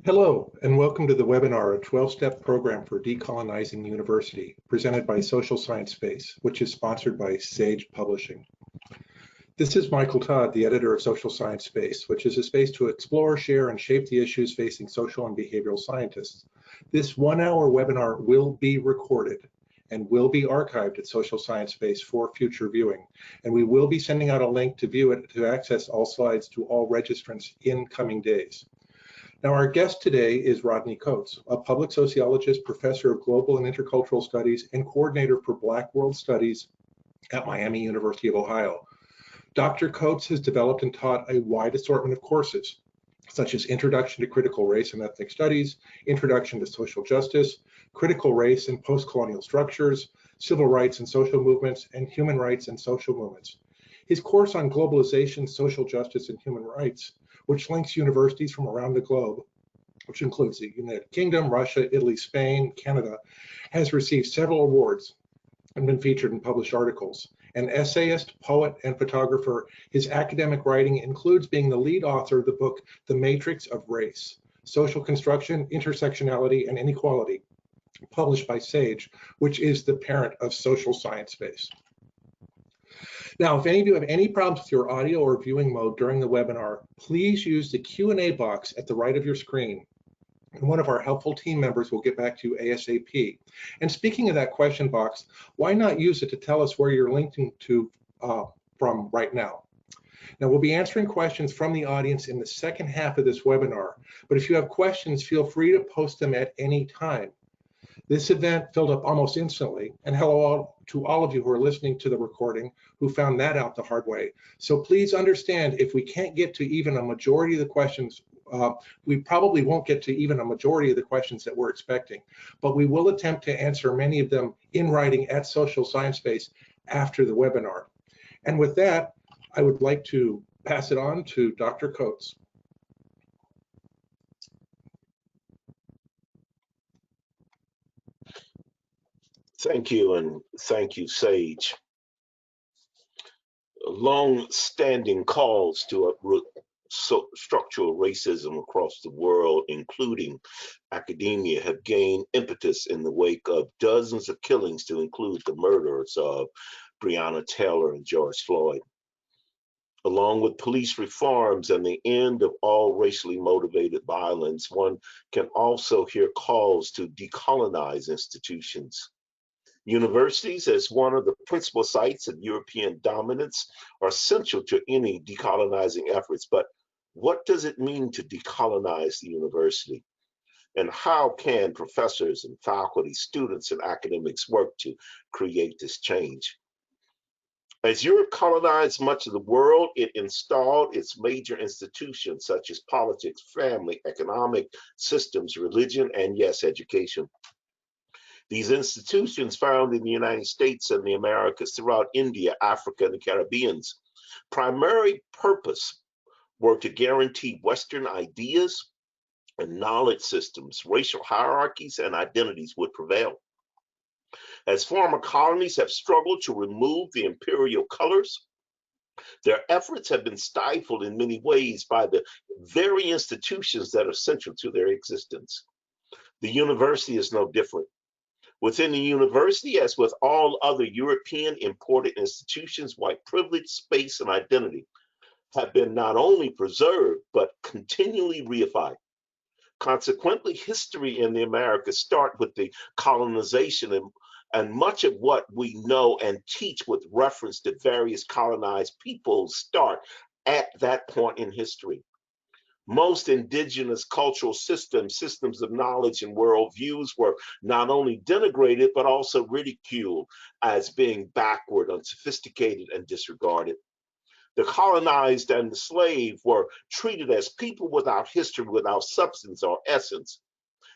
Hello, and welcome to the webinar, a 12-step program for decolonizing university, presented by Social Science Space, which is sponsored by Sage Publishing. This is Michael Todd, the editor of Social Science Space, which is a space to explore, share, and shape the issues facing social and behavioral scientists. This one-hour webinar will be recorded and will be archived at Social Science Space for future viewing. And we will be sending out a link to view it to access all slides to all registrants in coming days. Now, our guest today is Rodney Coates, a public sociologist, professor of global and intercultural studies, and coordinator for Black World Studies at Miami University of Ohio. Dr. Coates has developed and taught a wide assortment of courses, such as Introduction to Critical Race and Ethnic Studies, Introduction to Social Justice, Critical Race and Post-Colonial Structures, Civil Rights and Social Movements, and Human Rights and Social Movements. His course on Globalization, Social Justice, and Human Rights, which links universities from around the globe, which includes the United Kingdom, Russia, Italy, Spain, Canada, has received several awards and been featured in published articles. An essayist, poet, and photographer, his academic writing includes being the lead author of the book, The Matrix of Race, Social Construction, Intersectionality, and Inequality, published by Sage, which is the parent of Social Science Space. Now, if any of you have any problems with your audio or viewing mode during the webinar, please use the Q&A box at the right of your screen, and one of our helpful team members will get back to you ASAP. And speaking of that question box, why not use it to tell us where you're linking to from right now? Now, we'll be answering questions from the audience in the second half of this webinar, but if you have questions, feel free to post them at any time. This event filled up almost instantly, and hello to all of you who are listening to the recording who found that out the hard way. So please understand, if we can't get to even a majority of the questions, we probably won't get to even a majority of the questions that we're expecting, but we will attempt to answer many of them in writing at Social Science Space after the webinar. And with that, I would like to pass it on to Dr. Coates. Thank you, and thank you, Sage. Long-standing calls to uproot structural racism across the world, including academia, have gained impetus in the wake of dozens of killings, to include the murders of Breonna Taylor and George Floyd. Along with police reforms and the end of all racially motivated violence, one can also hear calls to decolonize institutions. Universities, as one of the principal sites of European dominance, are essential to any decolonizing efforts. But what does it mean to decolonize the university? And how can professors and faculty, students, and academics work to create this change? As Europe colonized much of the world, it installed its major institutions such as politics, family, economic systems, religion, and yes, education. These institutions found in the United States and the Americas, throughout India, Africa, and the Caribbean's primary purpose were to guarantee Western ideas and knowledge systems, racial hierarchies, and identities would prevail. As former colonies have struggled to remove the imperial colors, their efforts have been stifled in many ways by the very institutions that are central to their existence. The university is no different. Within the university, as with all other European imported institutions, white privilege, space, and identity have been not only preserved, but continually reified. Consequently, history in the Americas start with the colonization, and much of what we know and teach with reference to various colonized peoples start at that point in history. Most indigenous cultural systems of knowledge and worldviews were not only denigrated, but also ridiculed as being backward, unsophisticated, and disregarded. The colonized and the slave were treated as people without history, without substance or essence.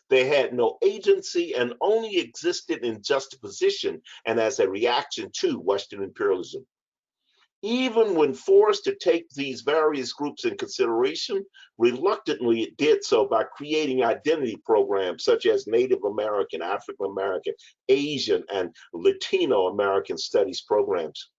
They had no agency and only existed in juxtaposition and as a reaction to Western imperialism. Even when forced to take these various groups in consideration, reluctantly it did so by creating identity programs such as Native American, African American, Asian, and Latino American studies programs.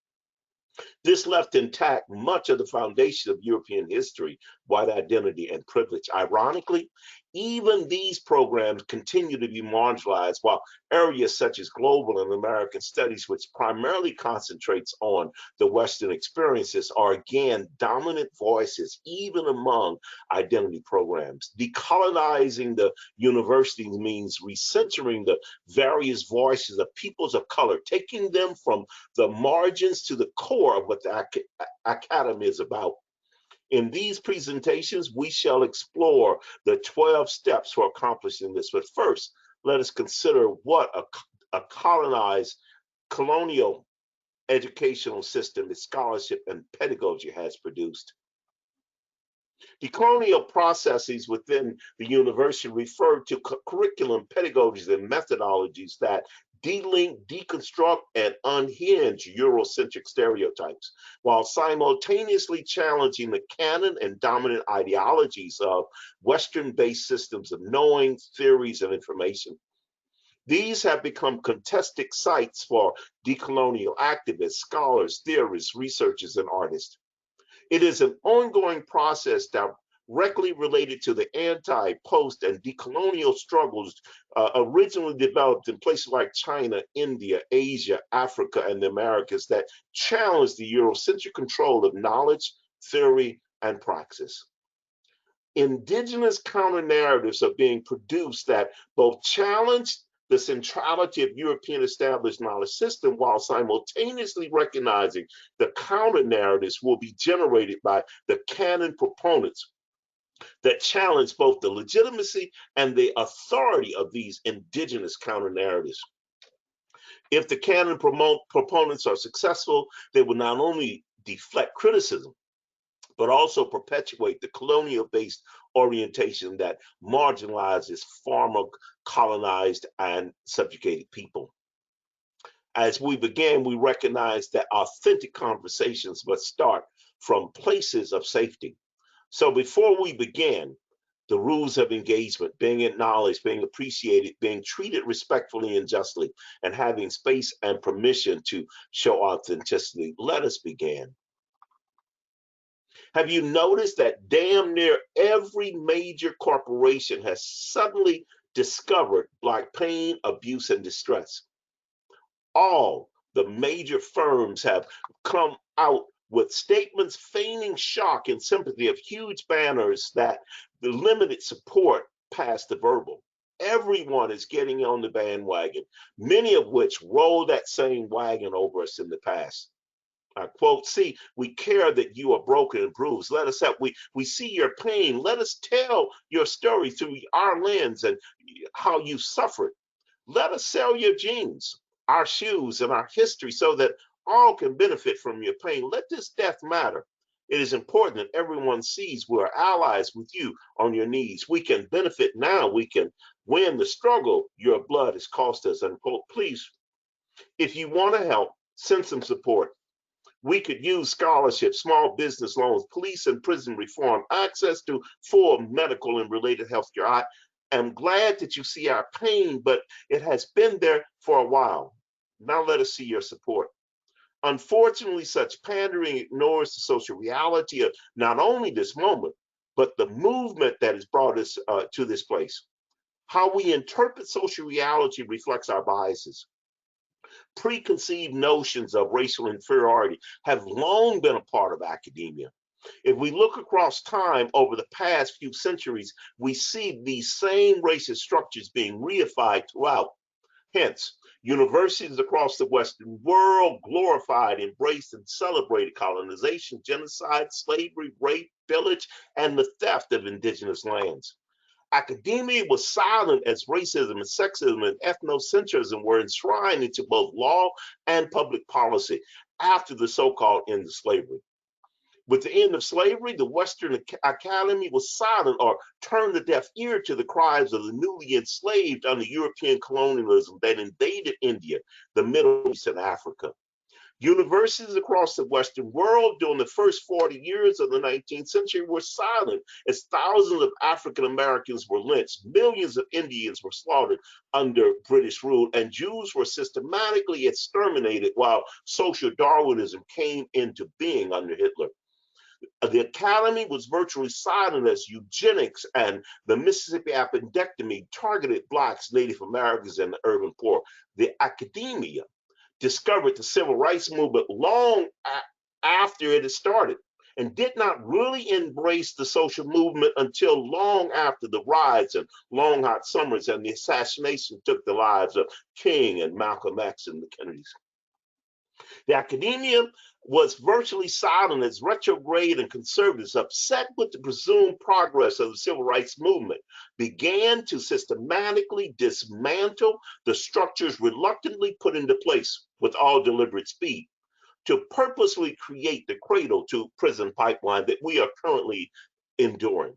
This left intact much of the foundation of European history, white identity, and privilege. Ironically, Even these programs continue to be marginalized, while areas such as global and American studies, which primarily concentrates on the Western experiences, are again dominant voices, even among identity programs. Decolonizing the universities means recentering the various voices of peoples of color, taking them from the margins to the core of what the academy is about. In these presentations, we shall explore the 12 steps for accomplishing this. But first, let us consider what a colonized colonial educational system, its scholarship and pedagogy has produced. The colonial processes within the university refer to curriculum, pedagogies, and methodologies that delink, deconstruct, and unhinge Eurocentric stereotypes, while simultaneously challenging the canon and dominant ideologies of Western-based systems of knowing, theories, and information. These have become contested sites for decolonial activists, scholars, theorists, researchers, and artists. It is an ongoing process directly related to the anti, post, and decolonial struggles originally developed in places like China, India, Asia, Africa, and the Americas that challenge the Eurocentric control of knowledge, theory, and praxis. Indigenous counter-narratives are being produced that both challenge the centrality of European established knowledge system while simultaneously recognizing the counter-narratives will be generated by the canon proponents that challenge both the legitimacy and the authority of these indigenous counter-narratives. If the canon proponents are successful, they will not only deflect criticism, but also perpetuate the colonial-based orientation that marginalizes former colonized and subjugated people. As we began, we recognize that authentic conversations must start from places of safety. So before we begin, the rules of engagement, being acknowledged, being appreciated, being treated respectfully and justly, and having space and permission to show authenticity, let us begin. Have you noticed that damn near every major corporation has suddenly discovered Black pain, abuse, and distress? All the major firms have come out with statements feigning shock and sympathy of huge banners that the limited support past the verbal. Everyone is getting on the bandwagon, many of which rolled that same wagon over us in the past. I quote, see, we care that you are broken and bruised. Let us help. We see your pain. Let us tell your story through our lens and how you suffered. Let us sell your jeans, our shoes, and our history so that all can benefit from your pain. Let this death matter. It is important that everyone sees we are allies with you on your knees. We can benefit now. We can win the struggle your blood has cost us. Unquote. Please, if you want to help, send some support. We could use scholarships, small business loans, police and prison reform, access to full medical and related health care. I am glad that you see our pain, but it has been there for a while. Now let us see your support. Unfortunately, such pandering ignores the social reality of not only this moment, but the movement that has brought us to this place. How we interpret social reality reflects our biases. Preconceived notions of racial inferiority have long been a part of academia. If we look across time over the past few centuries, we see these same racist structures being reified throughout. Hence, universities across the Western world glorified, embraced, and celebrated colonization, genocide, slavery, rape, pillage, and the theft of indigenous lands. Academia was silent as racism and sexism and ethnocentrism were enshrined into both law and public policy after the so-called end of slavery. With the end of slavery, the Western Academy was silent or turned a deaf ear to the cries of the newly enslaved under European colonialism that invaded India, the Middle East, and Africa. Universities across the Western world during the first 40 years of the 19th century were silent as thousands of African Americans were lynched, millions of Indians were slaughtered under British rule, and Jews were systematically exterminated while social Darwinism came into being under Hitler. The academy was virtually silent as eugenics and the Mississippi appendectomy targeted Blacks, Native Americans, and the urban poor. The academia discovered the civil rights movement long after it had started and did not really embrace the social movement until long after the riots and long hot summers and the assassination took the lives of King and Malcolm X and the Kennedys. The academia was virtually silent as retrograde and conservatives, upset with the presumed progress of the civil rights movement, began to systematically dismantle the structures reluctantly put into place with all deliberate speed to purposely create the cradle to prison pipeline that we are currently enduring.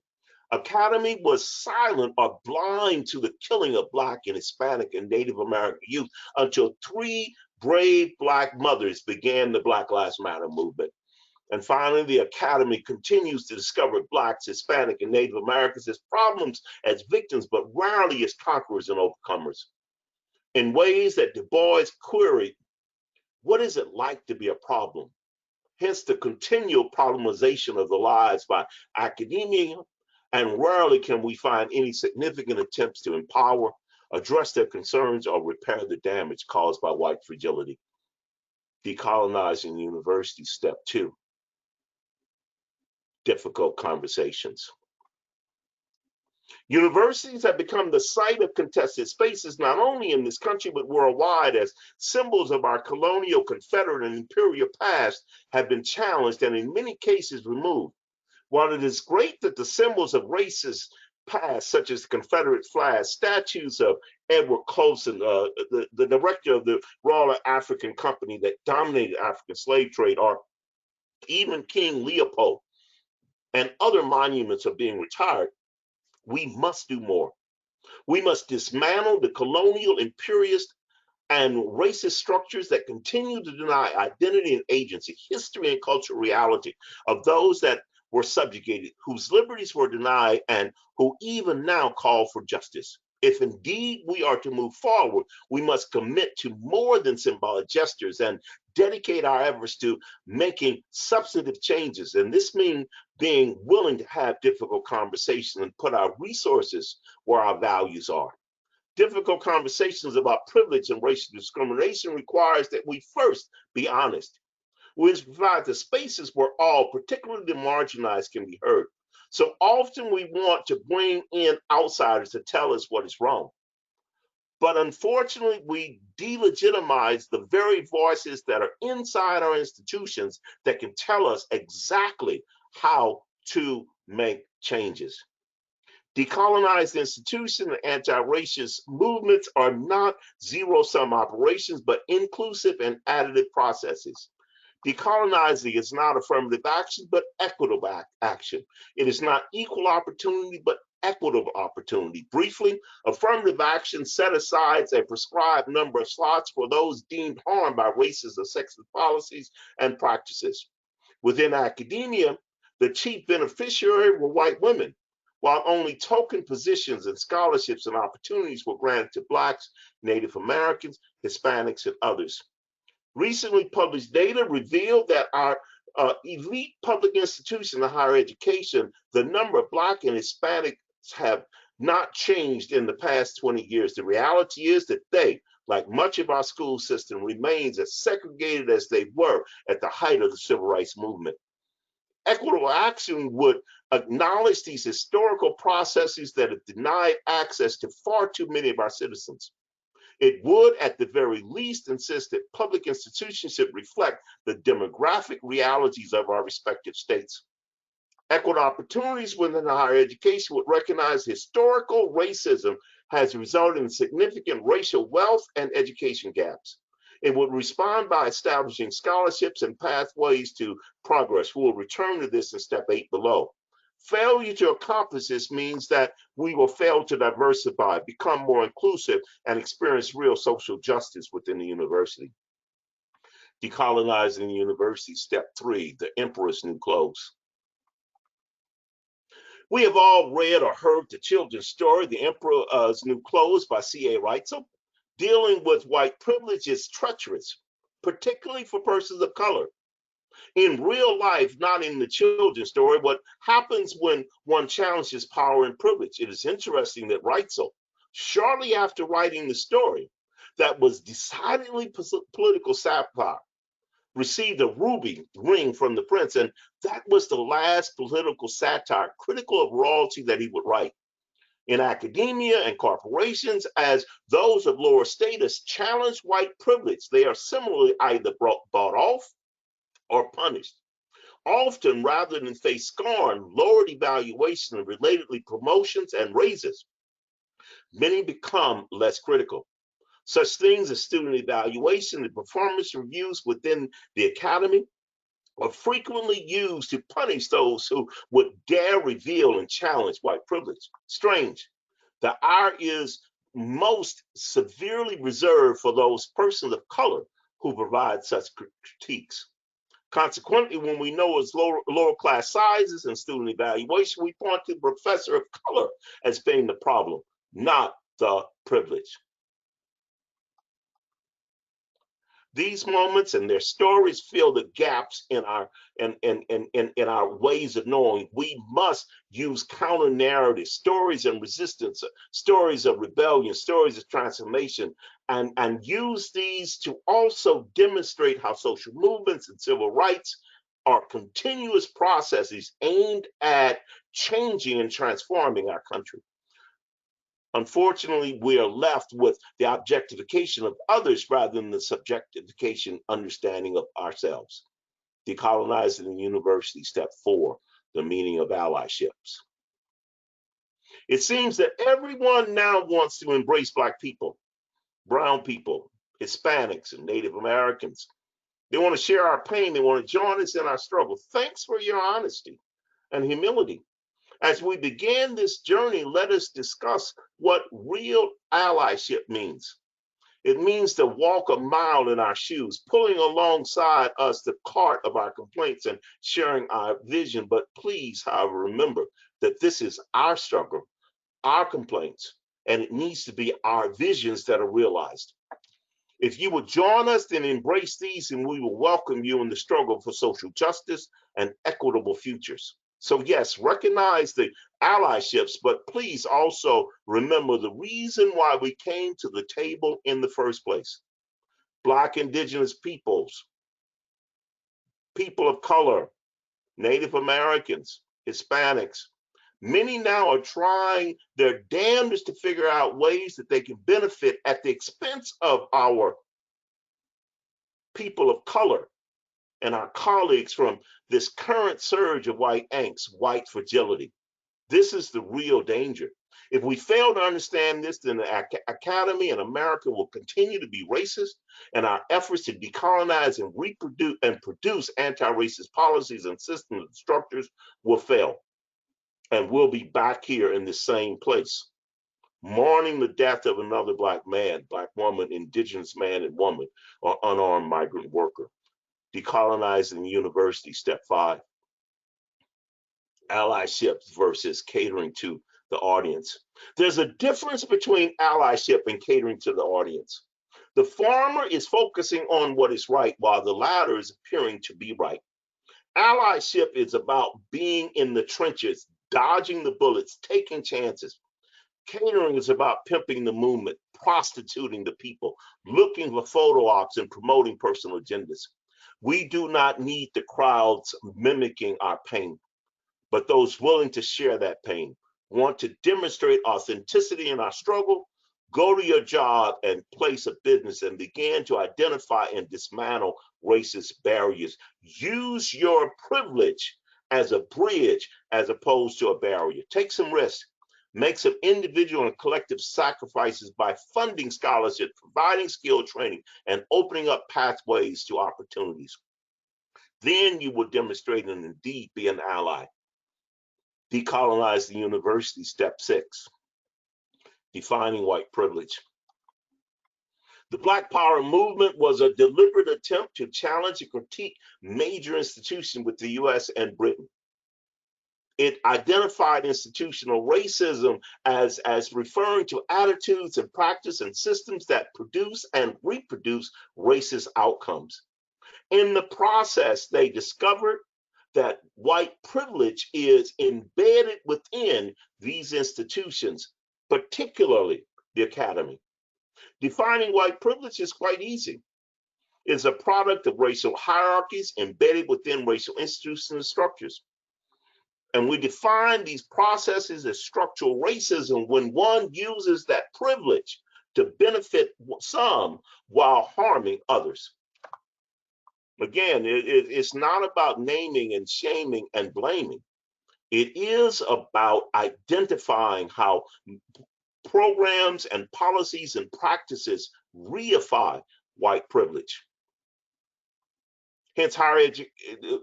Academy was silent or blind to the killing of Black and Hispanic and Native American youth until 3 brave Black mothers began the Black Lives Matter movement. And finally, the Academy continues to discover Blacks, Hispanic, and Native Americans as problems, as victims, but rarely as conquerors and overcomers. In ways that Du Bois queried, what is it like to be a problem? Hence the continual problematization of the lives by academia, and rarely can we find any significant attempts to empower, address their concerns, or repair the damage caused by white fragility. Decolonizing University, Step 2. Difficult conversations. Universities have become the site of contested spaces, not only in this country, but worldwide, as symbols of our colonial, confederate, and imperial past have been challenged and in many cases removed. While it is great that the symbols of racist past, such as Confederate flags, statues of Edward Colson, the director of the Royal African Company that dominated African slave trade, or even King Leopold, and other monuments are being retired, we must do more. We must dismantle the colonial, imperialist, and racist structures that continue to deny identity and agency, history and cultural reality of those that were subjugated, whose liberties were denied, and who even now call for justice. If indeed we are to move forward, we must commit to more than symbolic gestures and dedicate our efforts to making substantive changes. And this means being willing to have difficult conversations and put our resources where our values are. Difficult conversations about privilege and racial discrimination requires that we first be honest. We must provide the spaces where all, particularly the marginalized, can be heard. So often we want to bring in outsiders to tell us what is wrong. But unfortunately, we delegitimize the very voices that are inside our institutions that can tell us exactly how to make changes. Decolonized institutions and anti-racist movements are not zero-sum operations, but inclusive and additive processes. Decolonizing is not affirmative action, but equitable action. It is not equal opportunity, but equitable opportunity. Briefly, affirmative action set aside a prescribed number of slots for those deemed harmed by racist or sexist policies and practices. Within academia, the chief beneficiary were white women, while only token positions and scholarships and opportunities were granted to Blacks, Native Americans, Hispanics, and others. Recently published data revealed that our elite public institutions of higher education, the number of Black and Hispanics have not changed in the past 20 years. The reality is that they, like much of our school system, remains as segregated as they were at the height of the civil rights movement. Equitable action would acknowledge these historical processes that have denied access to far too many of our citizens. It would, at the very least, insist that public institutions should reflect the demographic realities of our respective states. Equitable opportunities within higher education would recognize historical racism has resulted in significant racial wealth and education gaps. It would respond by establishing scholarships and pathways to progress. We will return to this in step 8 below. Failure to accomplish this means that we will fail to diversify, become more inclusive, and experience real social justice within the university. Decolonizing the university, step 3, the emperor's new clothes. We have all read or heard the children's story, The Emperor's New Clothes by C.A. Reitzel. Dealing with white privilege is treacherous, particularly for persons of color. In real life, not in the children's story, what happens when one challenges power and privilege. It is interesting that Reitzel, shortly after writing the story that was decidedly political satire, received a ruby ring from the prince, and that was the last political satire critical of royalty that he would write. In academia and corporations, as those of lower status challenge white privilege, they are similarly either bought off or punished. Often, rather than face scorn, lowered evaluation, and relatedly promotions and raises, many become less critical. Such things as student evaluation and performance reviews within the academy are frequently used to punish those who would dare reveal and challenge white privilege. Strange. The ire is most severely reserved for those persons of color who provide such critiques. Consequently, when we know its lower class sizes and student evaluation, we point to the professor of color as being the problem, not the privilege. These moments and their stories fill the gaps in our ways of knowing. We must use counter narratives, stories and resistance, stories of rebellion, stories of transformation, and use these to also demonstrate how social movements and civil rights are continuous processes aimed at changing and transforming our country. Unfortunately, we are left with the objectification of others rather than the subjectification understanding of ourselves. Decolonizing the university, step 4, the meaning of allyships. It seems that everyone now wants to embrace Black people, brown people, Hispanics, and Native Americans. They want to share our pain. They want to join us in our struggle. Thanks for your honesty and humility. As we begin this journey, let us discuss what real allyship means. It means to walk a mile in our shoes, pulling alongside us the cart of our complaints and sharing our vision. But please, however, remember that this is our struggle, our complaints, and it needs to be our visions that are realized. If you would join us, then embrace these, and we will welcome you in the struggle for social justice and equitable futures. So yes, recognize the allyships, but please also remember the reason why we came to the table in the first place. Black, indigenous peoples, people of color, Native Americans, Hispanics. Many now are trying their damnedest to figure out ways that they can benefit at the expense of our people of color and our colleagues from this current surge of white angst, white fragility. This is the real danger. If we fail to understand this, then the academy and America will continue to be racist, and our efforts to decolonize and reproduce and produce anti-racist policies and systems and structures will fail. And we'll be back here in the same place, mourning the death of another Black man, Black woman, indigenous man and woman, or unarmed migrant worker. Decolonizing the university, step 5. Allyship versus catering to the audience. There's a difference between allyship and catering to the audience. The former is focusing on what is right, while the latter is appearing to be right. Allyship is about being in the trenches, dodging the bullets, taking chances. Catering is about pimping the movement, prostituting the people, looking for photo ops and promoting personal agendas. We do not need the crowds mimicking our pain, but those willing to share that pain, want to demonstrate authenticity in our struggle. Go to your job and place of business and begin to identify and dismantle racist barriers. Use your privilege as a bridge as opposed to a barrier. Take some risks. Make some individual and collective sacrifices by funding scholarships, providing skill training, and opening up pathways to opportunities. Then you will demonstrate and indeed be an ally. Decolonize the university, step 6. Defining white privilege. The Black Power movement was a deliberate attempt to challenge and critique major institutions with the US and Britain. It identified institutional racism as referring to attitudes and practice and systems that produce and reproduce racist outcomes. In the process, they discovered that white privilege is embedded within these institutions, particularly the academy. Defining white privilege is quite easy. It's a product of racial hierarchies embedded within racial institutions and structures. And we define these processes as structural racism when one uses that privilege to benefit some while harming others. Again, it's not about naming and shaming and blaming. It is about identifying how programs and policies and practices reify white privilege. Hence,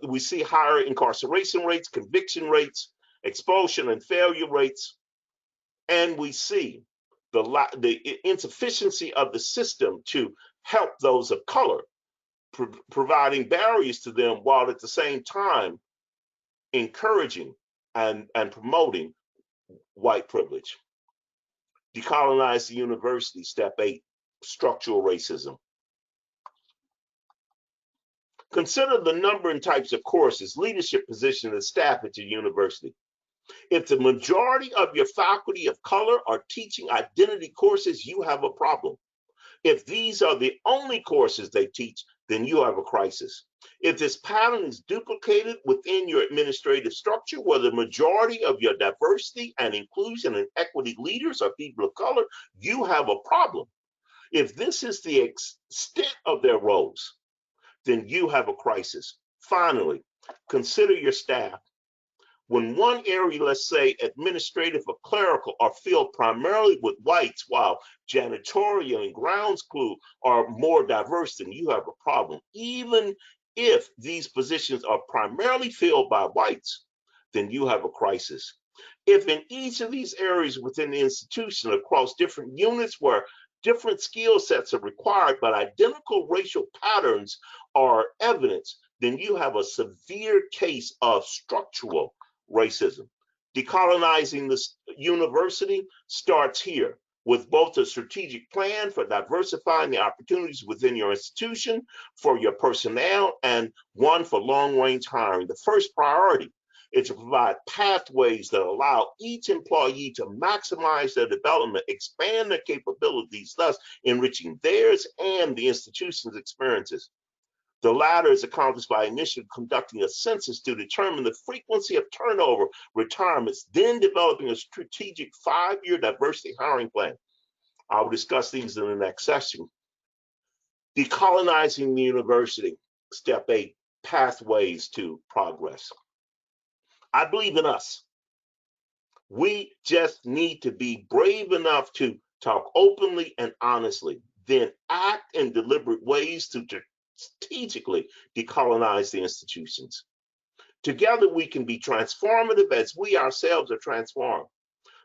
we see higher incarceration rates, conviction rates, expulsion and failure rates, and we see the insufficiency of the system to help those of color, providing barriers to them while at the same time encouraging and promoting white privilege. Decolonize the university, step 8, structural racism. Consider the number and types of courses, leadership positions, and staff at your university. If the majority of your faculty of color are teaching identity courses, you have a problem. If these are the only courses they teach, then you have a crisis. If this pattern is duplicated within your administrative structure, where the majority of your diversity and inclusion and equity leaders are people of color, you have a problem. If this is the extent of their roles, then you have a crisis. Finally, consider your staff. When one area, let's say administrative or clerical, are filled primarily with whites, while janitorial and grounds crew are more diverse, then you have a problem. Even if these positions are primarily filled by whites, then you have a crisis. If in each of these areas within the institution across different units where different skill sets are required, but identical racial patterns are evidence, then you have a severe case of structural racism. Decolonizing this university starts here with both a strategic plan for diversifying the opportunities within your institution for your personnel and one for long-range hiring. The first priority is to provide pathways that allow each employee to maximize their development, expand their capabilities, thus enriching theirs and the institution's experiences. The latter is accomplished by initially conducting a census to determine the frequency of turnover, retirements, then developing a strategic 5-year diversity hiring plan. I will discuss these in the next session. Decolonizing the university, step 8, pathways to progress. I believe in us. We just need to be brave enough to talk openly and honestly, then act in deliberate ways to strategically decolonize the institutions. Together, we can be transformative as we ourselves are transformed.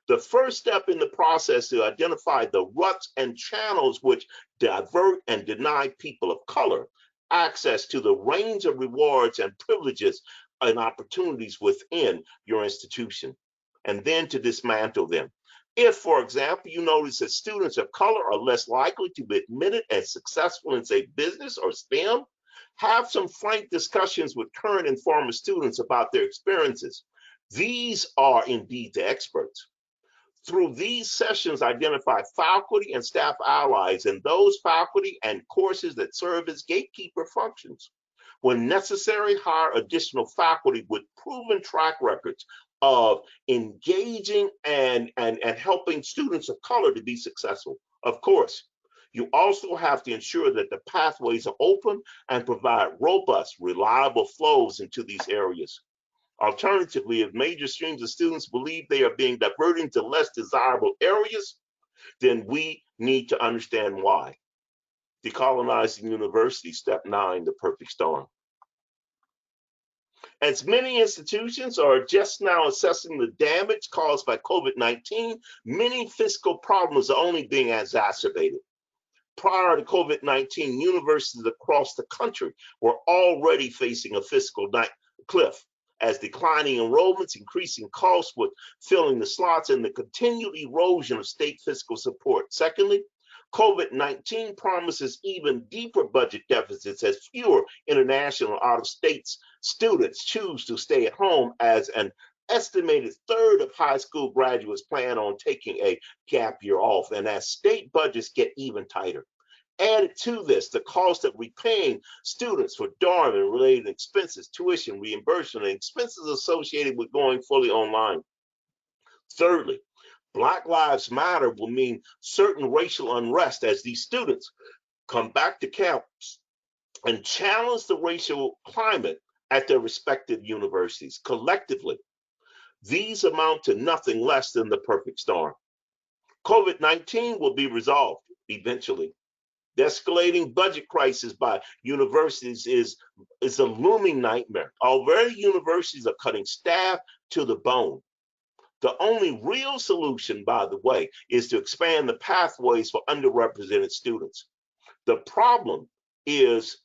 The first step in the process is to identify the ruts and channels which divert and deny people of color access to the range of rewards and privileges and opportunities within your institution, and then to dismantle them. If, for example, you notice that students of color are less likely to be admitted as successful in, say, business or STEM, have some frank discussions with current and former students about their experiences. These are indeed the experts. Through these sessions, identify faculty and staff allies and those faculty and courses that serve as gatekeeper functions. When necessary, hire additional faculty with proven track records of engaging and helping students of color to be successful. Of course, you also have to ensure that the pathways are open and provide robust, reliable flows into these areas. Alternatively, if major streams of students believe they are being diverted into less desirable areas, then we need to understand why. Decolonizing university, step 9, the perfect storm. As many institutions are just now assessing the damage caused by COVID-19, many fiscal problems are only being exacerbated. Prior to COVID-19, universities across the country were already facing a fiscal cliff, as declining enrollments, increasing costs with filling the slots, and the continued erosion of state fiscal support. Secondly, COVID-19 promises even deeper budget deficits as fewer international out-of-state students choose to stay at home, as an estimated third of high school graduates plan on taking a gap year off, and as state budgets get even tighter. Added to this, the cost of repaying students for dorm and related expenses, tuition, reimbursement, and expenses associated with going fully online. Thirdly, Black Lives Matter will mean certain racial unrest as these students come back to campus and challenge the racial climate at their respective universities. Collectively, these amount to nothing less than the perfect storm. COVID-19 will be resolved eventually. The escalating budget crisis by universities is a looming nightmare. Already universities are cutting staff to the bone. The only real solution, by the way, is to expand the pathways for underrepresented students. The problem it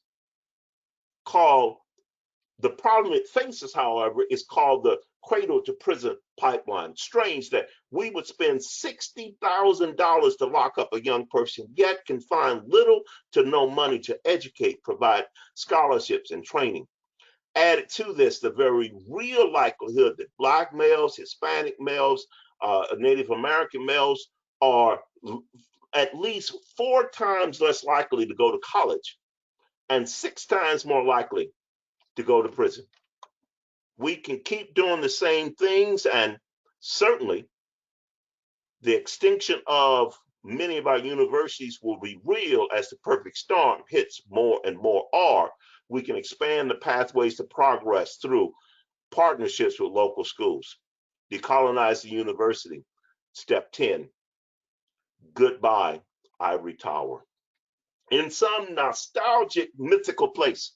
faces, however, is called the cradle to prison pipeline. Strange that we would spend $60,000 to lock up a young person, yet can find little to no money to educate, provide scholarships and training. Added to this, the very real likelihood that Black males, Hispanic males, Native American males are at least 4 times less likely to go to college and 6 times more likely to go to prison. We can keep doing the same things, and certainly the extinction of many of our universities will be real as the perfect storm hits more and more, or we can expand the pathways to progress through partnerships with local schools. Decolonize the university. Step 10, goodbye, ivory tower. In some nostalgic, mythical place,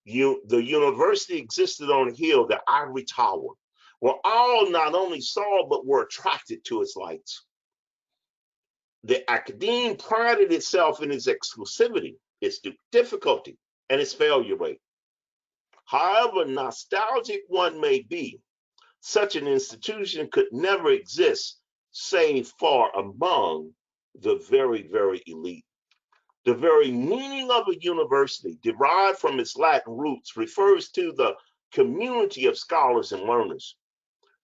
the university existed on a hill, the ivory tower, where all not only saw but were attracted to its lights. The academe prided itself in its exclusivity, its difficulty, and its failure rate. However nostalgic one may be, such an institution could never exist save for among the very, very elite. The very meaning of a university, derived from its Latin roots, refers to the community of scholars and learners.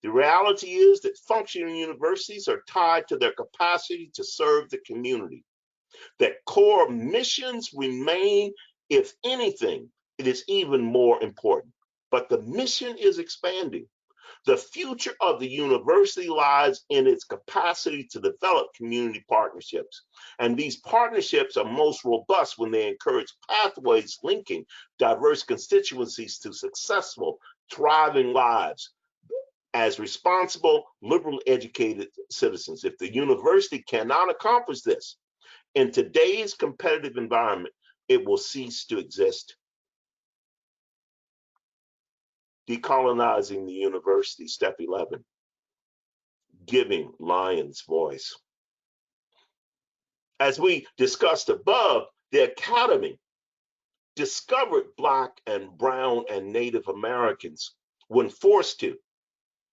The reality is that functioning universities are tied to their capacity to serve the community. That core missions remain, if anything, it is even more important. But the mission is expanding. The future of the university lies in its capacity to develop community partnerships. And these partnerships are most robust when they encourage pathways linking diverse constituencies to successful, thriving lives as responsible, liberally educated citizens. If the university cannot accomplish this in today's competitive environment, it will cease to exist. Decolonizing the university, step 11, giving lions voice. As we discussed above, the academy discovered Black and Brown and Native Americans when forced to,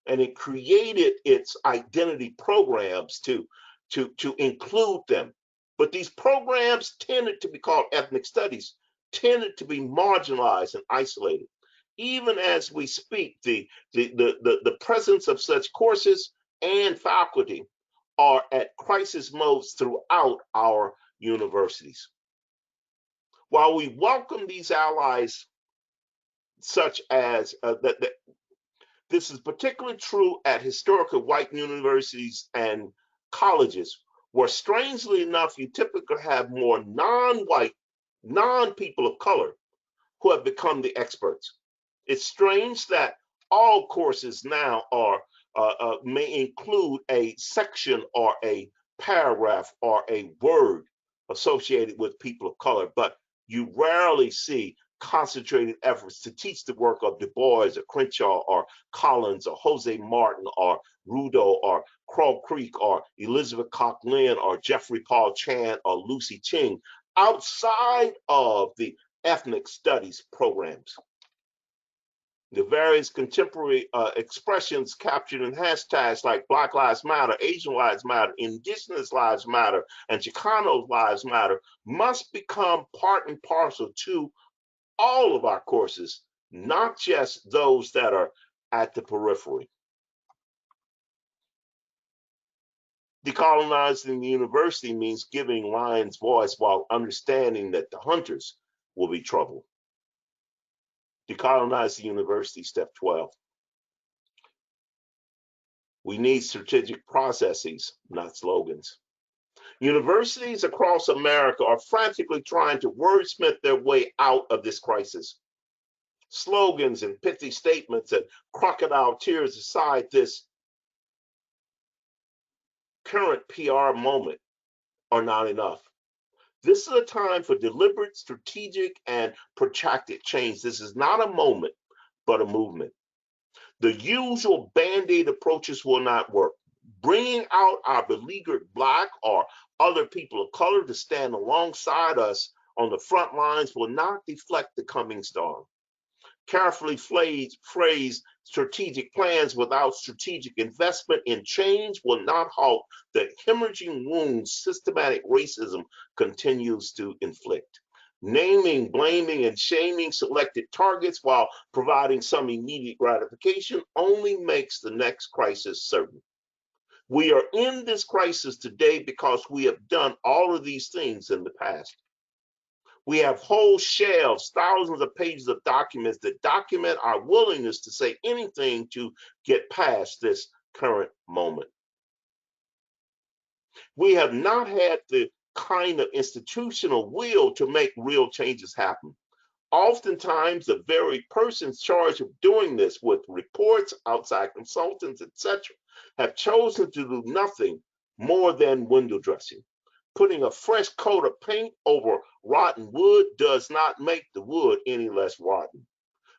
and it created its identity programs to include them. But these programs tended to be called ethnic studies, tended to be marginalized and isolated. Even as we speak, the presence of such courses and faculty are at crisis modes throughout our universities. While we welcome these allies, such as this is particularly true at historically white universities and colleges, where strangely enough, you typically have more non-white, non-people of color who have become the experts. It's strange that all courses now may include a section or a paragraph or a word associated with people of color, but you rarely see concentrated efforts to teach the work of Du Bois or Crenshaw or Collins or Jose Martin or Rudo or Crow Creek or Elizabeth Coughlin or Jeffrey Paul Chan or Lucy Ching outside of the ethnic studies programs. The various contemporary expressions captured in hashtags like Black Lives Matter, Asian Lives Matter, Indigenous Lives Matter, and Chicano Lives Matter must become part and parcel to all of our courses, not just those that are at the periphery. Decolonizing the university means giving lions voice while understanding that the hunters will be trouble. Decolonize the university, step 12. We need strategic processes, not slogans. Universities across America are frantically trying to wordsmith their way out of this crisis. Slogans and pithy statements and crocodile tears aside, this current PR moment are not enough. This is a time for deliberate, strategic, and protracted change. This is not a moment, but a movement. The usual band-aid approaches will not work. Bringing out our beleaguered Black or other people of color to stand alongside us on the front lines will not deflect the coming storm. Carefully phrased strategic plans without strategic investment in change will not halt the hemorrhaging wounds systematic racism continues to inflict. Naming, blaming, and shaming selected targets while providing some immediate gratification only makes the next crisis certain. We are in this crisis today because we have done all of these things in the past. We have whole shelves, thousands of pages of documents that document our willingness to say anything to get past this current moment. We have not had the kind of institutional will to make real changes happen. Oftentimes, the very persons charged of doing this with reports, outside consultants, etc., have chosen to do nothing more than window dressing. Putting a fresh coat of paint over rotten wood does not make the wood any less rotten.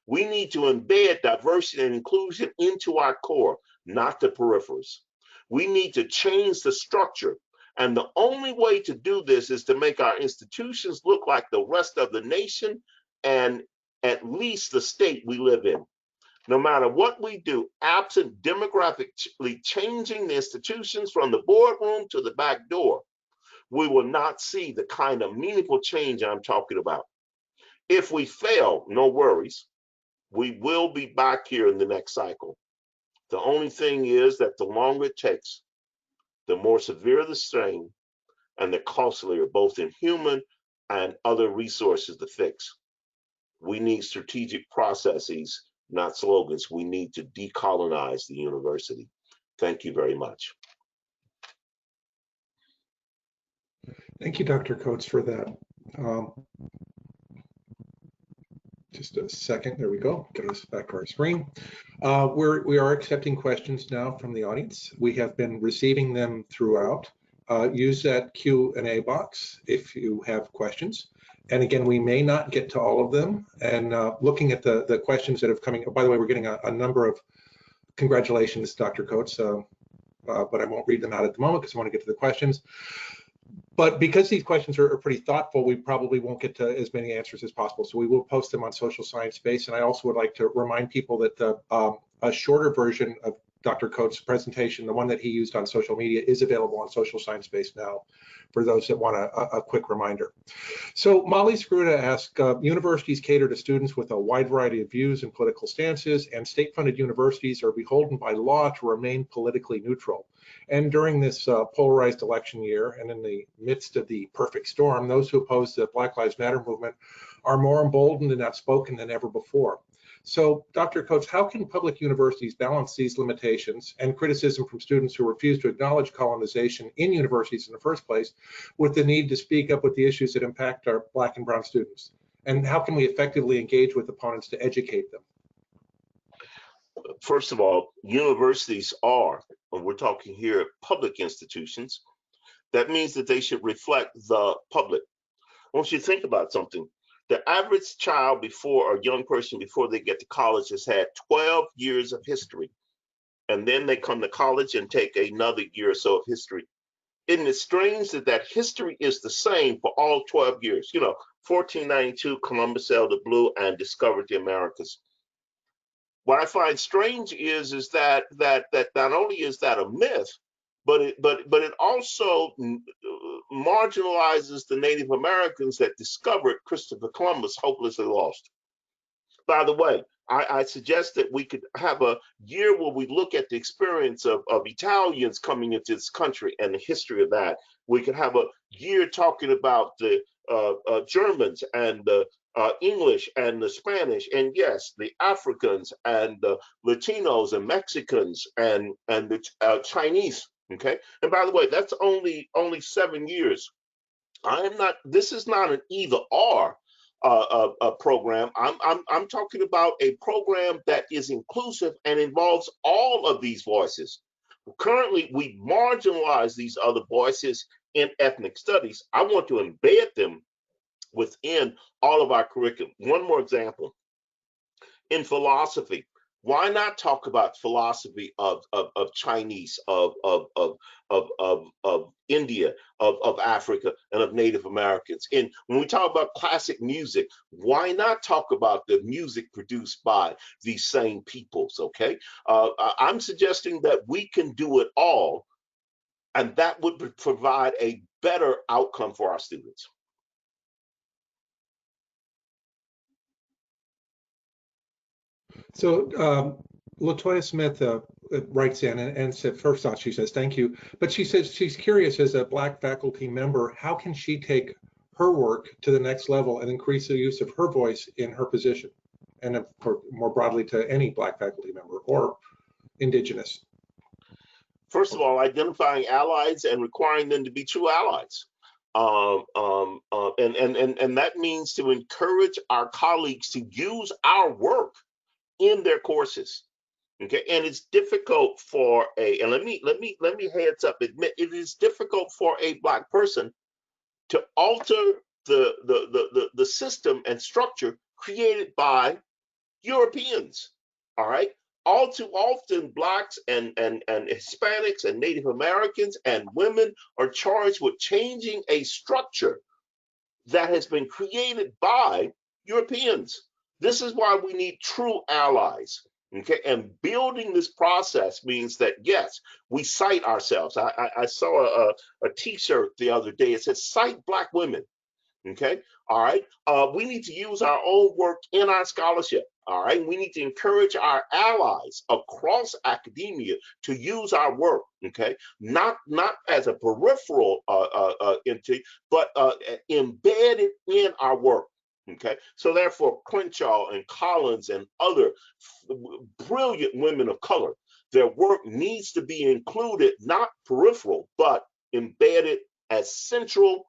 We need to embed diversity and inclusion into our core, not the peripheries. We need to change the structure. And the only way to do this is to make our institutions look like the rest of the nation and at least the state we live in. No matter what we do, absent demographically changing the institutions from the boardroom to the back door, we will not see the kind of meaningful change I'm talking about. If we fail, no worries. We will be back here in the next cycle. The only thing is that the longer it takes, the more severe the strain and the costlier both in human and other resources to fix. We need strategic processes, not slogans. We need to decolonize the university. Thank you very much. Thank you, Dr. Coates, for that. Just a second, there we go. Get us back to our screen. We are accepting questions now from the audience. We have been receiving them throughout. Use that Q&A box if you have questions. And again, we may not get to all of them. And looking at the questions that have coming, by the way, we're getting a number of congratulations, Dr. Coates, but I won't read them out at the moment because I want to get to the questions. But because these questions are pretty thoughtful, we probably won't get to as many answers as possible. So we will post them on Social Science Space. And I also would like to remind people that a shorter version of Dr. Coates' presentation, the one that he used on social media, is available on Social Science Space now for those that want a quick reminder. So Molly Scruta asked, universities cater to students with a wide variety of views and political stances, and state-funded universities are beholden by law to remain politically neutral. And during this polarized election year and in the midst of the perfect storm, those who oppose the Black Lives Matter movement are more emboldened and outspoken than ever before. So, Dr. Coates, how can public universities balance these limitations and criticism from students who refuse to acknowledge colonization in universities in the first place with the need to speak up with the issues that impact our Black and brown students? And how can we effectively engage with opponents to educate them? First of all, universities are, and we're talking here, public institutions. That means that they should reflect the public. I want you to think about something. The average child or young person before they get to college has had 12 years of history. And then they come to college and take another year or so of history. Isn't it strange that history is the same for all 12 years? 1492, Columbus sailed the blue and discovered the Americas. What I find strange is that not only is that a myth, but it also marginalizes the Native Americans that discovered Christopher Columbus hopelessly lost. By the way, I suggest that we could have a year where we look at the experience of Italians coming into this country and the history of that. We could have a year talking about the Germans and the English and the Spanish, and yes, the Africans and the Latinos and Mexicans and the Chinese. Okay, and by the way, that's only 7 years. This is not an either or program. I'm talking about a program that is inclusive and involves all of these voices. Currently, we marginalize these other voices in ethnic studies. I want to embed them within all of our curriculum. One more example. In philosophy, why not talk about philosophy of Chinese, of India, of Africa, and of Native Americans? And when we talk about classic music, why not talk about the music produced by these same peoples? Okay, I'm suggesting that we can do it all, and that would provide a better outcome for our students. So Latoya Smith writes in and said, first off, she says, thank you. But she says she's curious, as a Black faculty member, how can she take her work to the next level and increase the use of her voice in her position? And more broadly to any Black faculty member or Indigenous. First of all, identifying allies and requiring them to be true allies. And that means to encourage our colleagues to use our work in their courses. Okay, and it's difficult for and let me heads up admit, it is difficult for a Black person to alter the system and structure created by Europeans. All right, all too often Blacks and Hispanics and Native Americans and women are charged with changing a structure that has been created by Europeans. This is why we need true allies. Okay, and building this process means that yes, we cite ourselves. I saw a T-shirt the other day. It says "Cite Black Women." Okay, all right. We need to use our own work in our scholarship. All right, we need to encourage our allies across academia to use our work. Okay, not as a peripheral entity, but embedded in our work. Okay, so therefore Crenshaw and Collins and other brilliant women of color, their work needs to be included, not peripheral, but embedded as central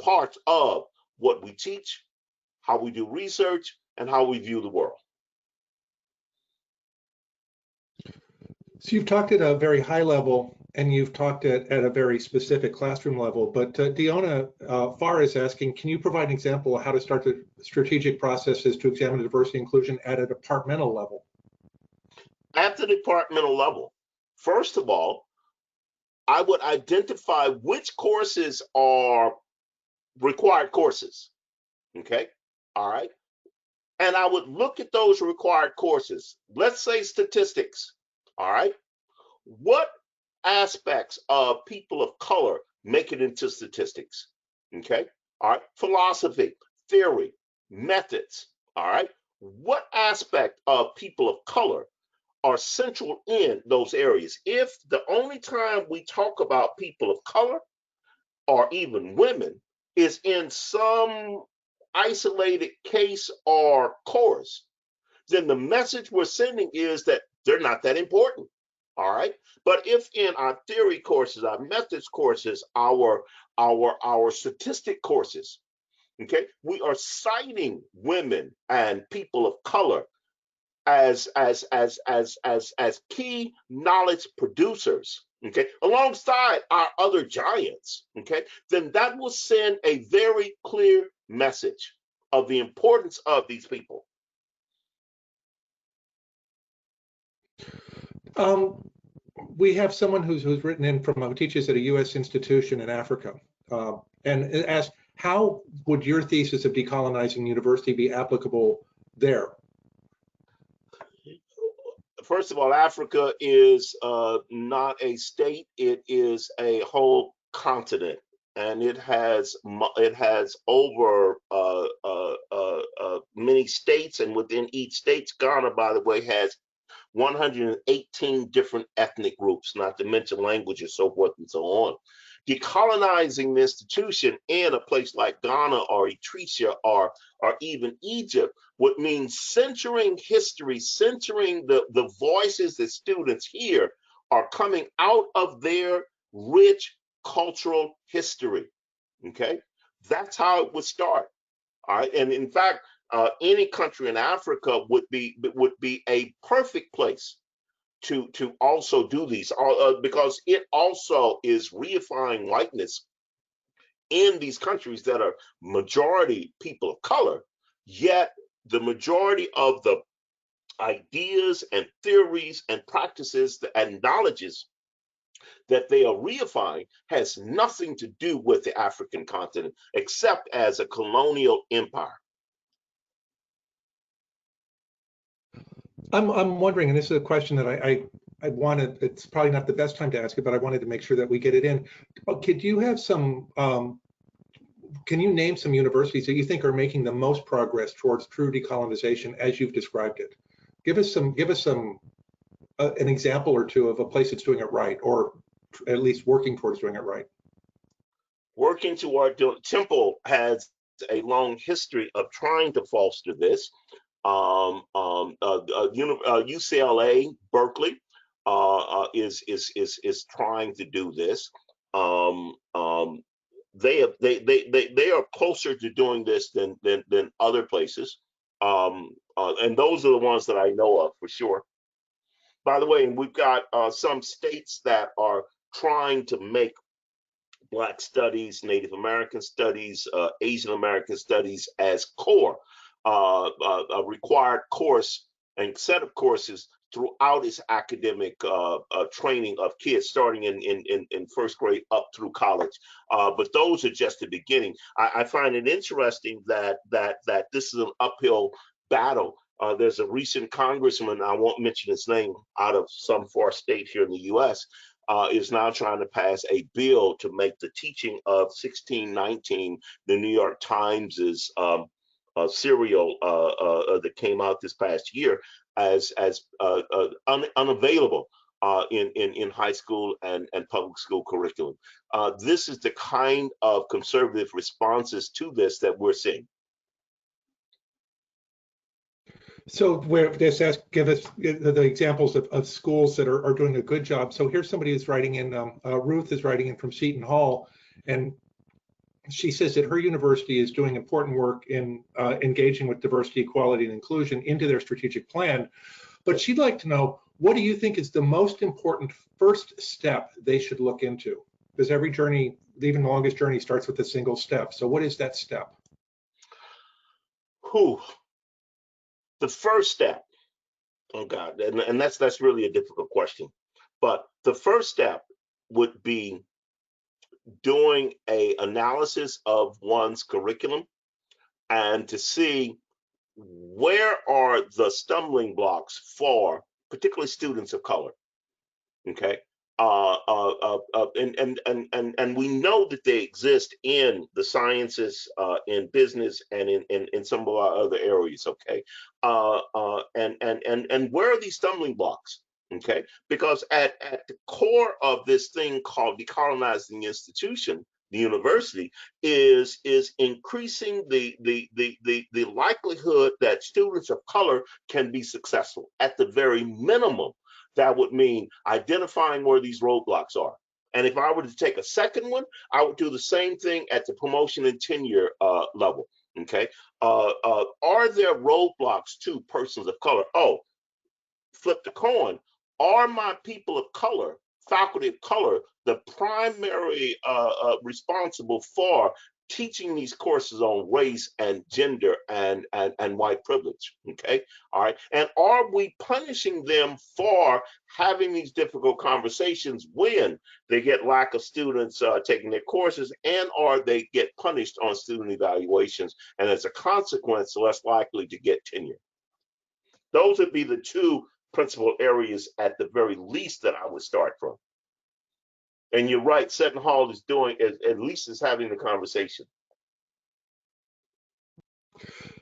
parts of what we teach, how we do research, and how we view the world. So you've talked at a very high level, and you've talked at a very specific classroom level, but Diona Farr is asking, can you provide an example of how to start the strategic processes to examine diversity and inclusion at a departmental level? At the departmental level, first of all, I would identify which courses are required courses. Okay, all right. And I would look at those required courses. Let's say statistics. All right. What aspects of people of color make it into statistics? Okay. All right. Philosophy, theory, methods. All right. What aspect of people of color are central in those areas? If the only time we talk about people of color or even women is in some isolated case or course, then the message we're sending is that they're not that important. All right. But if in our theory courses, our methods courses, our statistic courses, okay, we are citing women and people of color as key knowledge producers, okay, alongside our other giants, okay, then that will send a very clear message of the importance of these people. We have someone who's written in from who teaches at a U.S. institution in Africa, and asked, how would your thesis of decolonizing university be applicable there? First of all, Africa is not a state; it is a whole continent, and it has over many states, and within each state, Ghana, by the way, has 118 different ethnic groups, not to mention languages, so forth and so on. Decolonizing the institution in a place like Ghana or Eritrea or even Egypt would mean centering history, centering the voices that students hear are coming out of their rich cultural history. Okay, that's how it would start. All right, and in fact, any country in Africa would be a perfect place to also do these, because it also is reifying whiteness in these countries that are majority people of color, yet the majority of the ideas and theories and practices and knowledges that they are reifying has nothing to do with the African continent except as a colonial empire. I'm wondering, and this is a question that I wanted, it's probably not the best time to ask it, but I wanted to make sure that we get it in. Could you have some, can you name some universities that you think are making the most progress towards true decolonization as you've described it? Give us an example or two of a place that's doing it right, or at least working towards doing it right. Working toward, Temple has a long history of trying to foster this. UCLA, Berkeley is trying to do this. They are closer to doing this than other places, and those are the ones that I know of for sure. By the way, we've got some states that are trying to make Black studies, Native American studies, Asian American studies as core, a required course and set of courses throughout its academic training of kids, starting in first grade up through college. But those are just the beginning. I find it interesting that this is an uphill battle. There's a recent congressman, I won't mention his name, out of some far state here in the U.S., is now trying to pass a bill to make the teaching of 1619, the New York Times's serial that came out this past year, as unavailable in high school and public school curriculum. This is the kind of conservative responses to this that we're seeing. So where this asks, give us the examples of schools that are doing a good job. So here's somebody who's writing in, Ruth is writing in from Seton Hall, and she says that her university is doing important work in engaging with diversity, equality, and inclusion into their strategic plan. But she'd like to know, what do you think is the most important first step they should look into? Because every journey, even the longest journey, starts with a single step. So what is that step? The first step, oh God, and that's really a difficult question. But the first step would be doing an analysis of one's curriculum and to see where are the stumbling blocks for particularly students of color. Okay. And we know that they exist in the sciences, in business, and in some of our other areas. Okay, and where are these stumbling blocks? Okay, because at the core of this thing called decolonizing the institution, the university is increasing the likelihood that students of color can be successful. At the very minimum, that would mean identifying where these roadblocks are. And if I were to take a second one, I would do the same thing at the promotion and tenure level. Okay. Are there roadblocks to persons of color? Oh, flip the coin. Are my people of color, faculty of color, the primary responsible for teaching these courses on race and gender and white privilege? Okay, all right. And are we punishing them for having these difficult conversations when they get lack of students taking their courses, and or they get punished on student evaluations, and as a consequence, less likely to get tenure? Those would be the two principal areas at the very least that I would start from. And you're right, Seton Hall is doing, at least is having the conversation.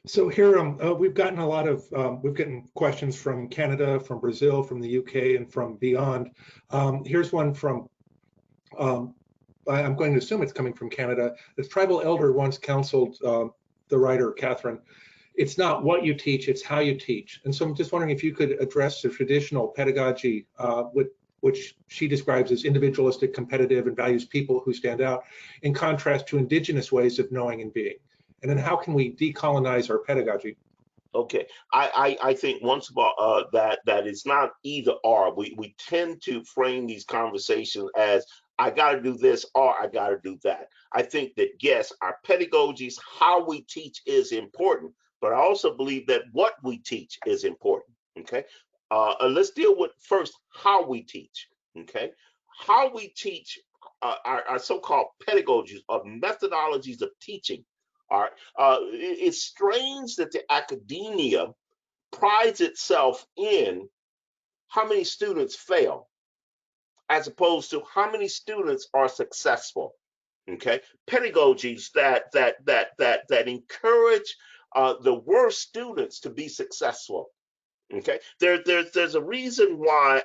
So here we've gotten a lot of we've gotten questions from Canada, from Brazil, from the UK, and from beyond. Here's one from I'm going to assume it's coming from Canada. The tribal elder once counseled the writer Catherine, it's not what you teach, it's how you teach. And so I'm just wondering if you could address the traditional pedagogy, which she describes as individualistic, competitive, and values people who stand out, in contrast to indigenous ways of knowing and being. And then how can we decolonize our pedagogy? Okay, I think once about that it's not either or. We tend to frame these conversations as I got to do this or I got to do that. I think that yes, our pedagogies, how we teach is important, but I also believe that what we teach is important. Okay, let's deal with first how we teach. Okay, how we teach our so-called pedagogies or methodologies of teaching. All right. It's strange that the academia prides itself in how many students fail, as opposed to how many students are successful. Okay, pedagogies that encourage the worst students to be successful. Okay, there's a reason why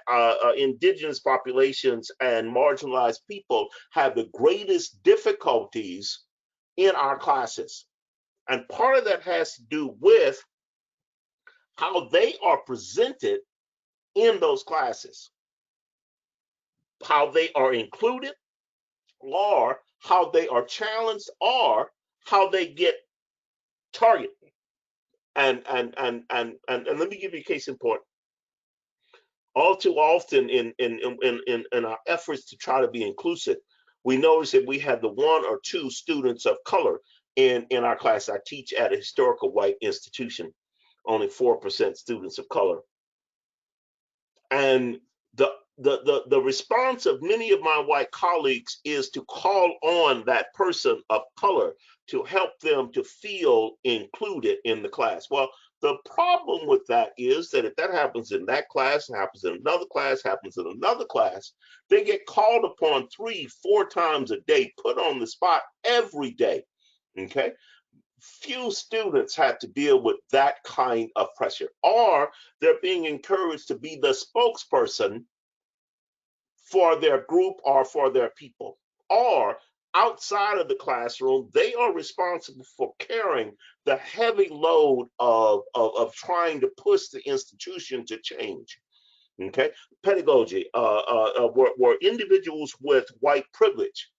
indigenous populations and marginalized people have the greatest difficulties in our classes. And part of that has to do with how they are presented in those classes, how they are included, or how they are challenged, or how they get targeted. And let me give you a case in point. All too often in our efforts to try to be inclusive, we notice that we have the one or two students of color in our class. I teach at a historical white institution, only 4% students of color. And the response of many of my white colleagues is to call on that person of color to help them to feel included in the class. Well, the problem with that is that if that happens in that class, happens in another class, happens in another class, they get called upon 3-4 times a day, put on the spot every day. Okay, few students have to deal with that kind of pressure, or they're being encouraged to be the spokesperson for their group or for their people, or outside of the classroom, they are responsible for carrying the heavy load of trying to push the institution to change. Okay, pedagogy, where individuals with white privilege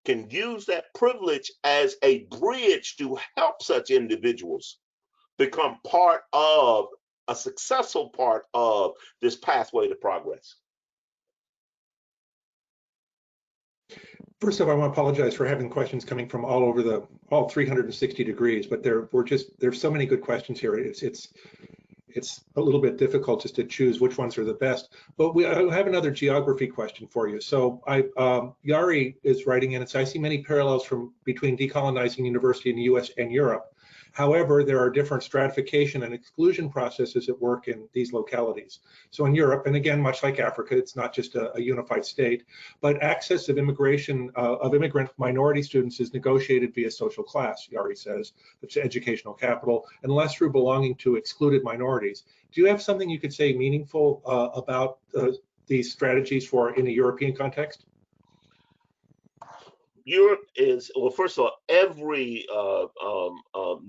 can use that privilege as a bridge to help such individuals become part of a successful part of this pathway to progress. First of all, I want to apologize for having questions coming from all over all 360 degrees, but there's so many good questions here. It's a little bit difficult just to choose which ones are the best. But I have another geography question for you. So Yari is writing in and says, I see many parallels between decolonizing university in the US and Europe. However, there are different stratification and exclusion processes at work in these localities. So in Europe, and again, much like Africa, it's not just a unified state, but access of immigration of immigrant minority students is negotiated via social class, Yari says, it's educational capital, and less through belonging to excluded minorities. Do you have something you could say meaningful about these strategies in a European context? Europe is, well, first of all, every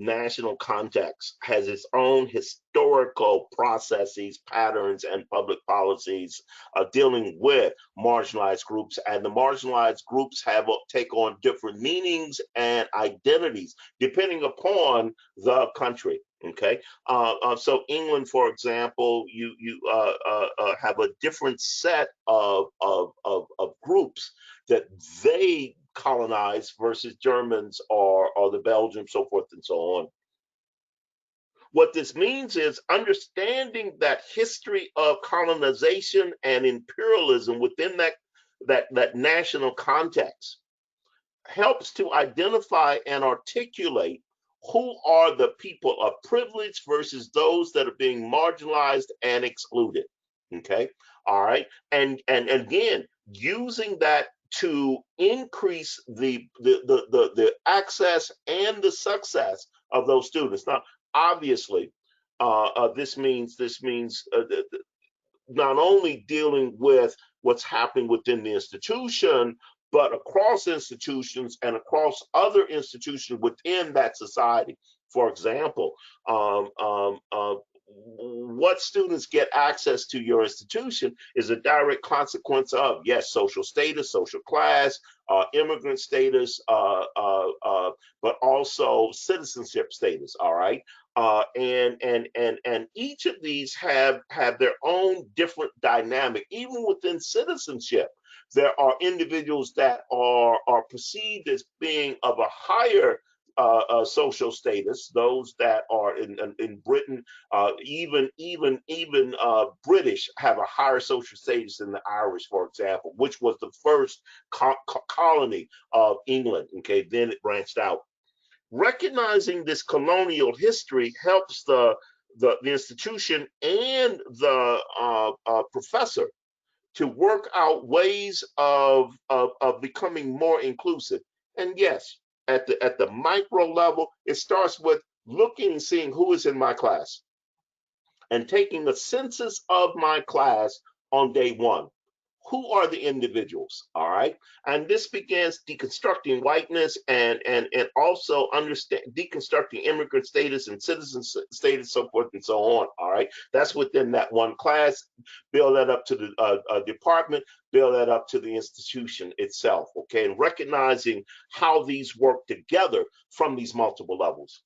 national context has its own historical processes, patterns, and public policies dealing with marginalized groups. And the marginalized groups take on different meanings and identities depending upon the country. Okay, so England, for example, you have a different set of groups that they colonized versus Germans or the Belgians, so forth and so on. What this means is understanding that history of colonization and imperialism within that national context helps to identify and articulate who are the people of privilege versus those that are being marginalized and excluded. Okay, all right, and again, using that to increase the access and the success of those students. Now, obviously, this means not only dealing with what's happening within the institution, but across institutions and across other institutions within that society. For example, what students get access to your institution is a direct consequence of, yes, social status, social class, immigrant status, but also citizenship status. All right, and each of these have their own different dynamic. Even within citizenship, there are individuals that are perceived as being of a higher social status. Those that are in Britain, even British have a higher social status than the Irish, for example, which was the first colony of England. Okay, then it branched out. Recognizing this colonial history helps the institution and the professor to work out ways of becoming more inclusive. And yes, at the micro level, it starts with looking and seeing who is in my class and taking a census of my class on day one. Who are the individuals? All right, and this begins deconstructing whiteness and also deconstructing immigrant status and citizen status, so forth and so on. All right, that's within that one class. Build that up to the department. Build that up to the institution itself. Okay, and recognizing how these work together from these multiple levels.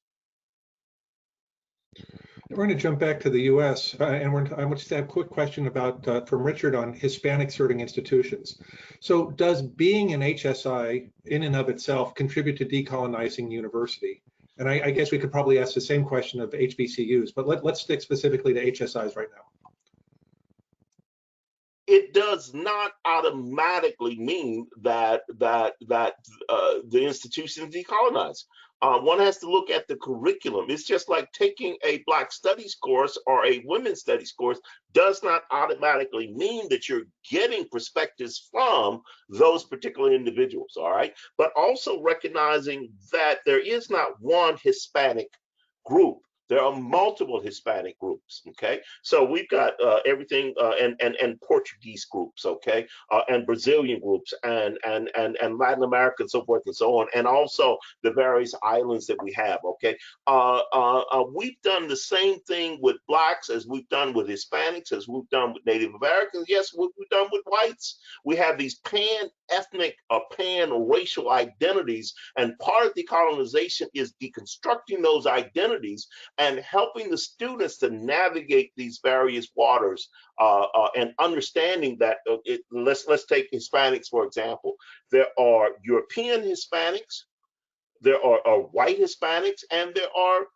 We're going to jump back to the U.S. I want to just have a quick question about from Richard on Hispanic serving institutions. So does being an HSI in and of itself contribute to decolonizing university? And I guess we could probably ask the same question of HBCUs, but let's stick specifically to HSIs right now. It does not automatically mean that the institution is decolonized. One has to look at the curriculum. It's just like taking a Black Studies course or a Women's Studies course does not automatically mean that you're getting perspectives from those particular individuals, all right? But also recognizing that there is not one Hispanic group. There are multiple Hispanic groups, okay? So we've got everything and Portuguese groups, okay? And Brazilian groups and Latin America and so forth and so on, and also the various islands that we have, okay? We've done the same thing with Blacks as we've done with Hispanics, as we've done with Native Americans, yes, what we've done with whites. We have these pan-ethnic or pan-racial identities, and part of decolonization is deconstructing those identities and helping the students to navigate these various waters and understanding that let's take Hispanics, for example. There are European Hispanics, there are white Hispanics, and there are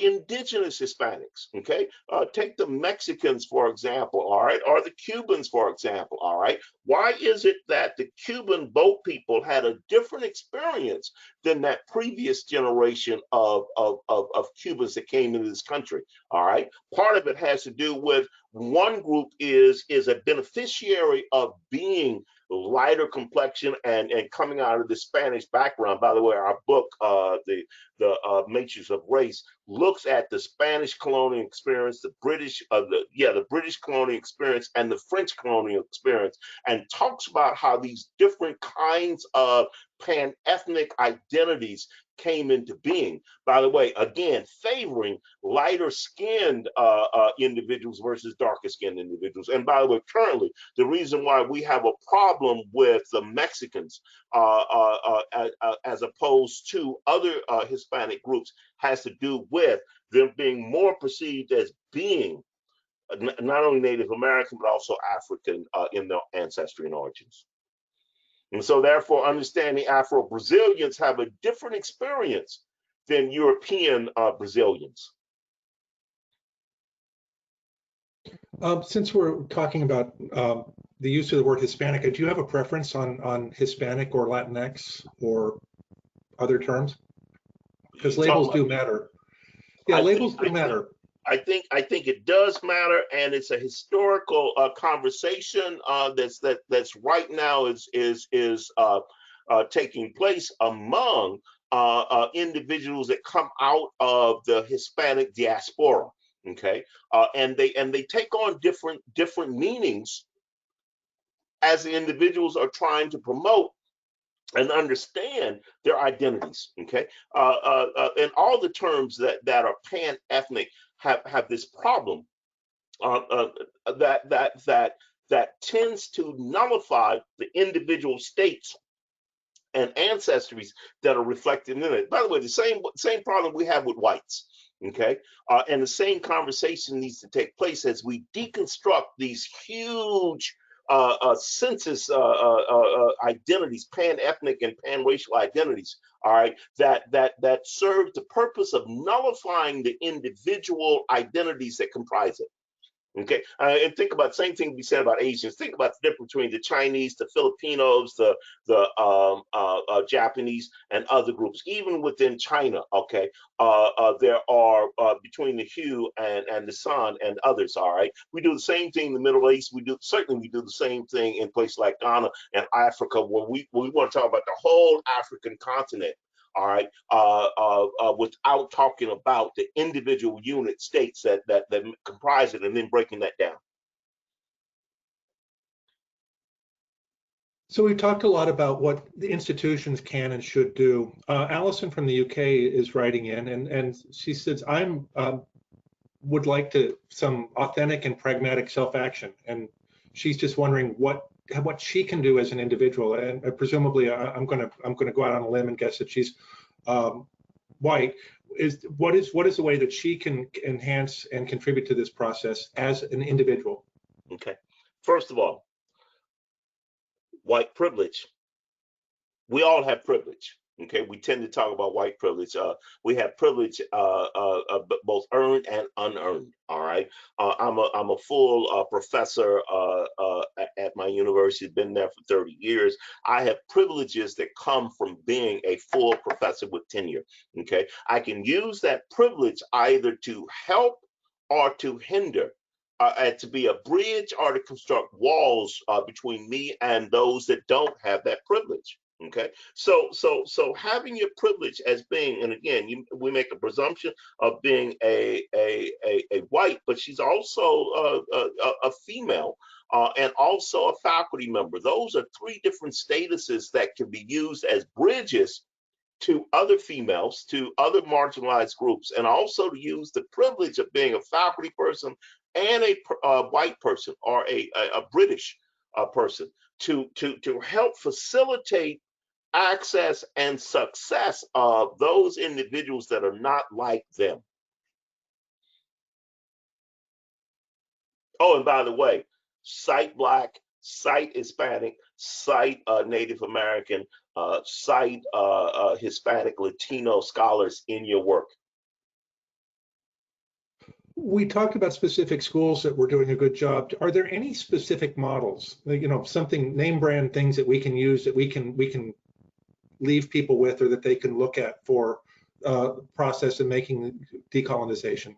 indigenous Hispanics, okay? Take the Mexicans, for example, all right, or the Cubans, for example, all right? Why is it that the Cuban boat people had a different experience than that previous generation of Cubans that came into this country, all right? Part of it has to do with one group is a beneficiary of being lighter complexion and coming out of the Spanish background. By the way, our book, the Matrix of Race, looks at the Spanish colonial experience, the British colonial experience, and the French colonial experience, and talks about how these different kinds of pan-ethnic identities came into being. By the way, again, favoring lighter skinned individuals versus darker skinned individuals. And by the way, currently, the reason why we have a problem with the Mexicans as opposed to other Hispanic groups has to do with them being more perceived as being not only Native American, but also African in their ancestry and origins. And so therefore, understanding Afro-Brazilians have a different experience than European Brazilians. Since we're talking about the use of the word Hispanic, do you have a preference on Hispanic or Latinx or other terms? because labels do matter. Yeah, labels do matter. I think it does matter, and it's a historical conversation that's right now is taking place among individuals that come out of the Hispanic diaspora. Okay, and they take on different meanings as the individuals are trying to promote and understand their identities. Okay, and all the terms that are pan-ethnic have this problem that tends to nullify the individual states and ancestries that are reflected in it. By the way, the same problem we have with whites. Okay, and the same conversation needs to take place as we deconstruct these huge census identities, pan-ethnic and pan-racial identities. All right, that serve the purpose of nullifying the individual identities that comprise it. Okay, and think about the same thing we said about Asians. Think about the difference between the Chinese, the Filipinos, the Japanese, and other groups. Even within China, okay, there are between the Hu and the San and others. All right, we do the same thing in the Middle East. We do the same thing in places like Ghana and Africa, where we want to talk about the whole African continent. All right, without talking about the individual unit states that comprise it, and then breaking that down. So we've talked a lot about what the institutions can and should do. Alison from the UK is writing in, and she says, I'm would like some authentic and pragmatic self-action, and she's just wondering what she can do as an individual. And presumably, I'm going to go out on a limb and guess that she's white. What is the way that she can enhance and contribute to this process as an individual? Okay, first of all, white privilege. We all have privilege. Okay, we tend to talk about white privilege. We have privilege, both earned and unearned. All right, I'm a full professor at my university. Been there for 30 years. I have privileges that come from being a full professor with tenure. Okay, I can use that privilege either to help or to hinder. To be a bridge or to construct walls between me and those that don't have that privilege. Okay, so having your privilege as being, and again, we make a presumption of being a white, but she's also a female and also a faculty member. Those are three different statuses that can be used as bridges to other females, to other marginalized groups, and also to use the privilege of being a faculty person and a white person or a British person to help facilitate access and success of those individuals that are not like them. Oh, and by the way, cite Black, cite Hispanic, cite Native American, cite Hispanic, Latino scholars in your work. We talked about specific schools that were doing a good job. Are there any specific models, something name brand things that we can use, that we can leave people with, or that they can look at for process in making decolonization?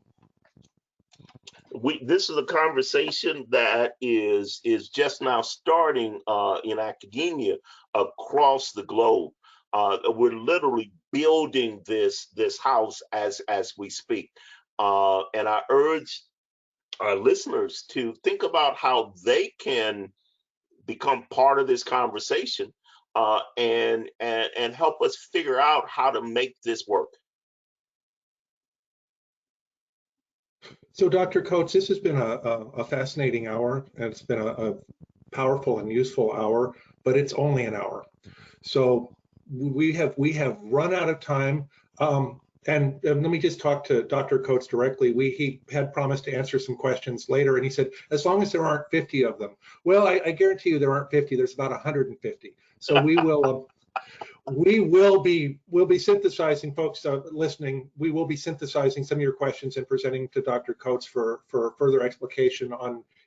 This is a conversation that is just now starting in academia across the globe. We're literally building this house as we speak. And I urge our listeners to think about how they can become part of this conversation and help us figure out how to make this work. So, Dr. Coates, this has been a fascinating hour, and it's been a powerful and useful hour, but it's only an hour. So we have run out of time. And let me just talk to Dr. Coates directly. He had promised to answer some questions later, and he said, as long as there aren't 50 of them. Well, I guarantee you there aren't 50. There's about 150. So we'll be synthesizing, folks listening. We will be synthesizing some of your questions and presenting to Dr. Coates for further explication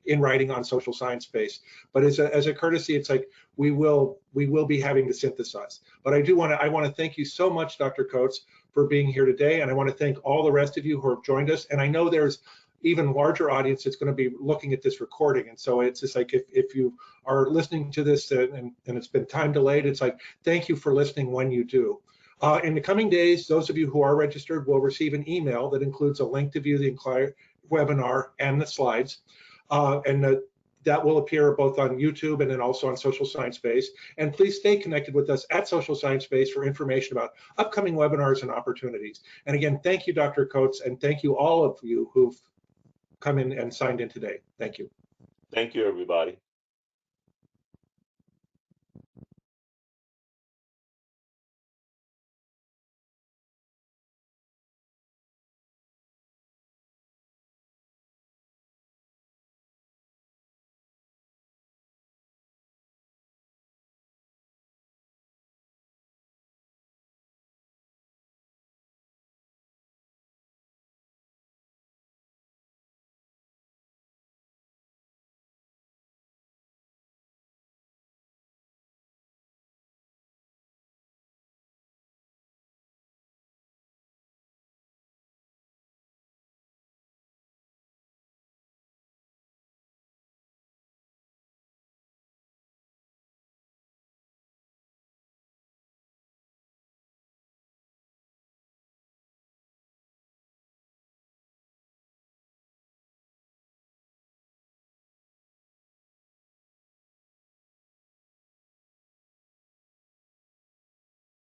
in writing on social science space. But as a courtesy, it's like we will be having to synthesize. But I want to thank you so much, Dr. Coates, for being here today. And I want to thank all the rest of you who have joined us. And I know there's even larger audience that's going to be looking at this recording. And so it's just like, if you are listening to this and it's been time delayed, it's like, thank you for listening when you do. In the coming days, those of you who are registered will receive an email that includes a link to view the entire webinar and the slides. That will appear both on YouTube and then also on Social Science Space. And please stay connected with us at Social Science Space for information about upcoming webinars and opportunities. And again, thank you, Dr. Coates, and thank you all of you who've come in and signed in today. Thank you. Thank you, everybody.